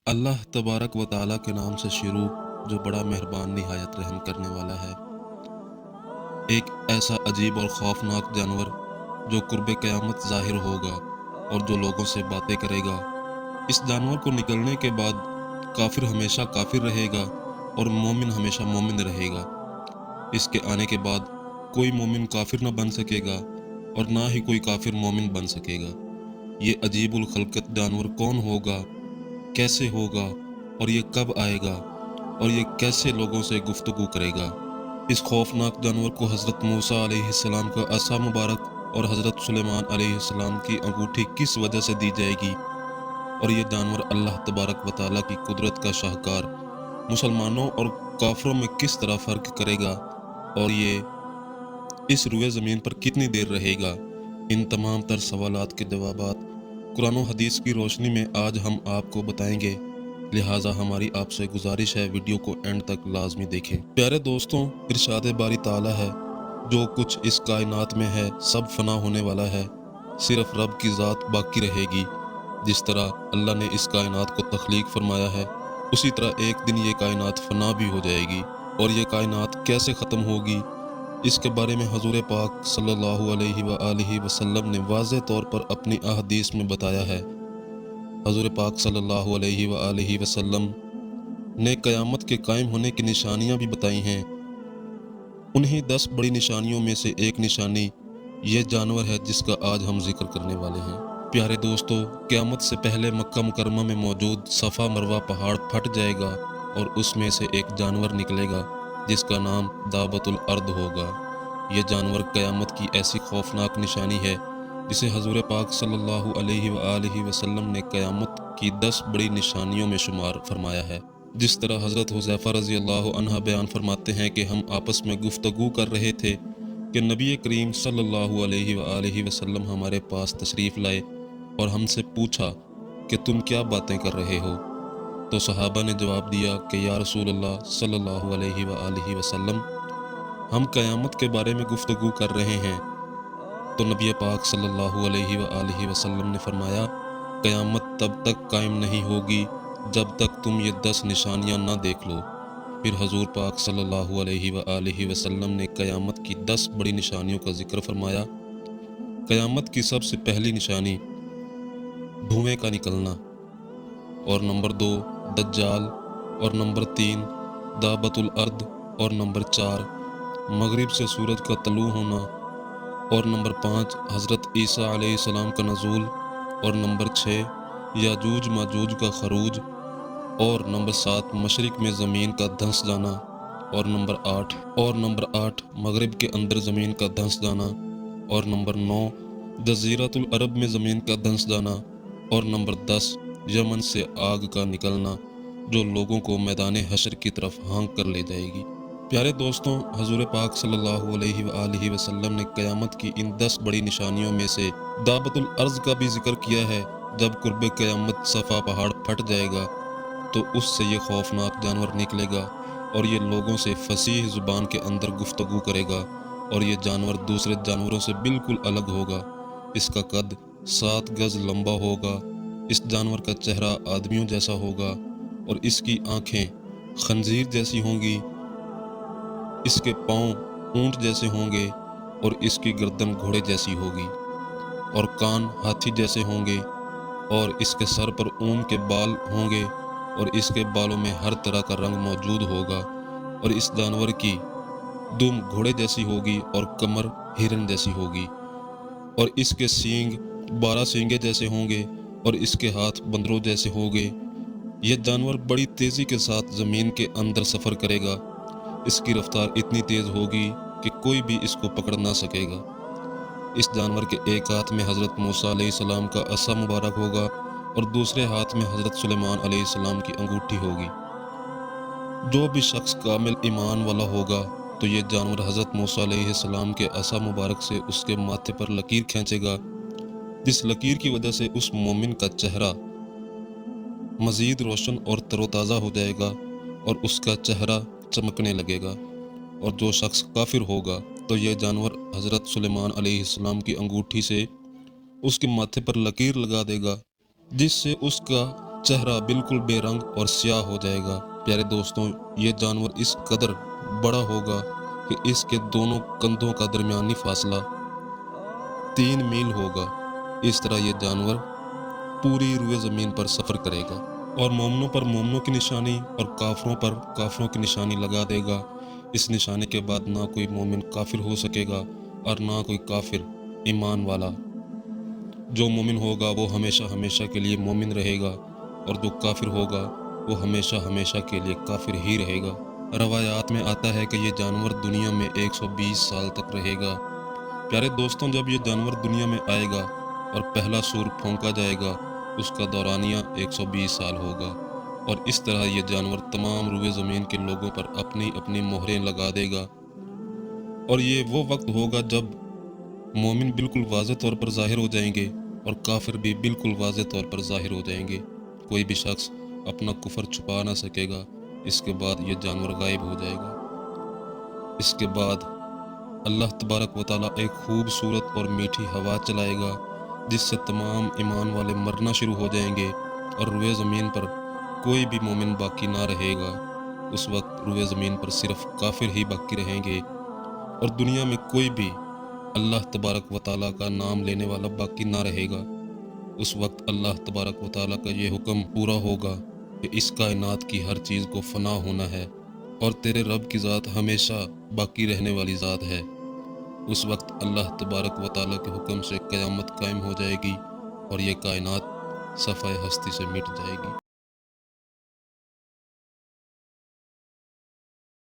अल्लाह तबारक व ताला के नाम से शुरू, जो बड़ा मेहरबान निहायत रहम करने वाला है। एक ऐसा अजीब और खौफनाक जानवर जो कुर्ब क़यामत ज़ाहिर होगा और जो लोगों से बातें करेगा। इस जानवर को निकलने के बाद काफिर हमेशा काफिर रहेगा और मोमिन हमेशा मोमिन रहेगा। इसके आने के बाद कोई मोमिन काफिर न बन सकेगा और ना ही कोई काफिर मोमिन बन सकेगा। ये अजीबुल खल्कत जानवर कौन होगा, कैसे होगा और ये कब आएगा और ये कैसे लोगों से गुफ्तगू करेगा। इस खौफनाक जानवर को हज़रत मूसा अलैहिस्सलाम का असा मुबारक और हज़रत सुलेमान अलैहिस्सलाम की अंगूठी किस वजह से दी जाएगी, और ये जानवर अल्लाह तबारक व ताला की कुदरत का शाहकार मुसलमानों और काफिरों में किस तरह फ़र्क करेगा, और ये इस रुए ज़मीन पर कितनी देर रहेगा। इन तमाम तर सवालात के जवाबात कुरान और हदीस की रोशनी में आज हम आपको बताएंगे। लिहाजा हमारी आपसे गुजारिश है, वीडियो को एंड तक लाजमी देखें। प्यारे दोस्तों, इरशाद बारी ताला है, जो कुछ इस कायनात में है सब फना होने वाला है, सिर्फ रब की ज़ात बाकी रहेगी। जिस तरह अल्लाह ने इस कायनात को तख्लीक फरमाया है, उसी तरह एक दिन ये कायनात फना भी हो जाएगी। और ये कायनात कैसे ख़त्म होगी, इसके बारे में हजूर पाक सल्लल्लाहु अलैहि वसल्लम ने वाज़ेह तौर पर अपनी अहदीस में बताया है। हजूर पाक सल्लल्लाहु अलैहि वसल्लम ने क़यामत के कायम होने की निशानियां भी बताई हैं। उन्हीं 10 बड़ी निशानियों में से एक निशानी ये जानवर है जिसका आज हम जिक्र करने वाले हैं। प्यारे दोस्तों, क़यामत से पहले मक्का मुकरमा में मौजूद सफ़ा मरवा पहाड़ फट जाएगा और उसमें से एक जानवर निकलेगा जिसका नाम दाबतुल अर्द होगा। ये जानवर क़यामत की ऐसी खौफनाक निशानी है जिसे हजूर पाक सल्लल्लाहु अलैहि वसल्लम ने क़यामत की 10 बड़ी निशानियों में शुमार फरमाया है। जिस तरह हज़रत हुज़ैफ़ा रज़ी अल्लाह अन्हा बयान फरमाते हैं कि हम आपस में गुफ्तगू कर रहे थे कि नबी करीम सल्लल्लाहु अलैहि वसल्लम हमारे पास तशरीफ़ लाए और हमसे पूछा कि तुम क्या बातें कर रहे हो। तो सहाबा ने जवाब दिया कि या रसूल अल्लाह सल्लल्लाहु अलैहि वसल्लम, हम क़यामत के बारे में गुफ्तगू कर रहे हैं। तो नबी पाक सल्लल्लाहु अलैहि वसल्लम ने फरमाया, क़यामत तब तक कायम नहीं होगी जब तक तुम ये 10 निशानियां ना देख लो। फिर हजूर पाक सल्लल्लाहु अलैहि वसल्लम ने क़यामत की 10 बड़ी निशानियों का जिक्र फरमाया। क़यामत की सबसे पहली निशानी धुएं का निकलना, और नंबर 2 दज्जाल, और नंबर 3 दाबतुल अर्द, और नंबर 4 मगरिब से सूरज का तलू होना, और नंबर 5 हज़रत ईसा अलैहिस्सलाम का नज़ूल, और नंबर 6 याजूज माजूज का खरूज, और नंबर 7 मशरिक में ज़मीन का धंस जाना, और नंबर 8 मगरिब के अंदर ज़मीन का धंस जाना, और नंबर 9 जज़ीरतुल अरब में ज़मीन का धंस जाना, और नंबर 10 यमन से आग का निकलना जो लोगों को मैदान हशर की तरफ हाँक कर ले जाएगी। प्यारे दोस्तों, हजूर पाक सल्लल्लाहु अलैहि वसल्लम ने क़यामत की इन 10 बड़ी निशानियों में से दाबतुल अर्ज़ का भी जिक्र किया है। जब कुर्ब क़यामत सफ़ा पहाड़ फट जाएगा तो उससे ये खौफनाक जानवर निकलेगा और ये लोगों से फसीह ज़ुबान के अंदर गुफ्तगू करेगा, और ये जानवर दूसरे जानवरों से बिल्कुल अलग होगा। इसका कद 7 गज़ लंबा होगा। इस जानवर का चेहरा आदमियों जैसा होगा और इसकी आँखें खंजीर जैसी होंगी। इसके पाँव ऊंट जैसे होंगे और इसकी गर्दन घोड़े जैसी होगी, और कान हाथी जैसे होंगे, और इसके सर पर ऊन के बाल होंगे और इसके बालों में हर तरह का रंग मौजूद होगा, और इस जानवर की दुम घोड़े जैसी होगी और कमर हिरन जैसी होगी, और इसके सींग 12 सींगे जैसे होंगे और इसके हाथ बंदरों जैसे होंगे। यह जानवर बड़ी तेज़ी के साथ ज़मीन के अंदर सफ़र करेगा। इसकी रफ्तार इतनी तेज़ होगी कि कोई भी इसको पकड़ ना सकेगा। इस जानवर के एक हाथ में हज़रत मूसा अलैहिस्सलाम का असा मुबारक होगा और दूसरे हाथ में हज़रत सुलेमान अलैहिस्सलाम की अंगूठी होगी। जो भी शख्स कामिल ईमान वाला होगा तो ये जानवर हज़रत मूसा अलैहिस्सलाम के असा मुबारक से उसके माथे पर लकीर खींचेगा, जिस लकीर की वजह से उस मोमिन का चेहरा मज़ीद रोशन और तरोताज़ा हो जाएगा और उसका चेहरा चमकने लगेगा। और जो शख्स काफिर होगा तो यह जानवर हज़रत सुलेमान अलैहिस्सलाम की अंगूठी से उसके माथे पर लकीर लगा देगा, जिससे उसका चेहरा बिल्कुल बेरंग और स्याह हो जाएगा। प्यारे दोस्तों, ये जानवर इस कदर बड़ा होगा कि इसके दोनों कंधों का दरमियानी फासला 3 मील होगा। इस तरह ये जानवर पूरी रुए ज़मीन पर सफ़र करेगा और मोमिनों पर मोमिनों की निशानी और काफिरों पर काफिरों की निशानी लगा देगा। इस निशानी के बाद ना कोई मोमिन काफिर हो सकेगा और ना कोई काफिर ईमान वाला। जो मोमिन होगा वो हमेशा हमेशा के लिए मोमिन रहेगा और जो काफिर होगा वो हमेशा हमेशा के लिए काफिर ही रहेगा। रवायात में आता है कि ये जानवर दुनिया में 120 साल तक रहेगा। प्यारे दोस्तों, जब ये जानवर दुनिया में आएगा और पहला सूर फूंका जाएगा, उसका दौरानिया 120 साल होगा और इस तरह ये जानवर तमाम रुए ज़मीन के लोगों पर अपनी अपनी मोहरें लगा देगा। और ये वो वक्त होगा जब मोमिन बिल्कुल वाज़ेह तौर पर ज़ाहिर हो जाएंगे और काफिर भी बिल्कुल वाज़ेह तौर पर ज़ाहिर हो जाएंगे। कोई भी शख्स अपना कुफर छुपा ना सकेगा। इसके बाद ये जानवर गायब हो जाएगा। इसके बाद अल्लाह तबारक व तआला एक खूबसूरत और मीठी हवा चलाएगा जिससे तमाम ईमान वाले मरना शुरू हो जाएंगे और रुए ज़मीन पर कोई भी मोमिन बाकी ना रहेगा। उस वक्त रुए ज़मीन पर सिर्फ काफिर ही बाकी रहेंगे और दुनिया में कोई भी अल्लाह तबारक व तआला का नाम लेने वाला बाकी ना रहेगा। उस वक्त अल्लाह तबारक व तआला का ये हुक्म पूरा होगा कि इस कायनात की हर चीज़ को फना होना है और तेरे रब की ज़ात हमेशा बाकी रहने वाली ज़ात है। उस वक्त अल्लाह तबारक व तआला के हुक्म से क़यामत कायम हो जाएगी और ये कायनात सफ़ाए हस्ती से मिट जाएगी।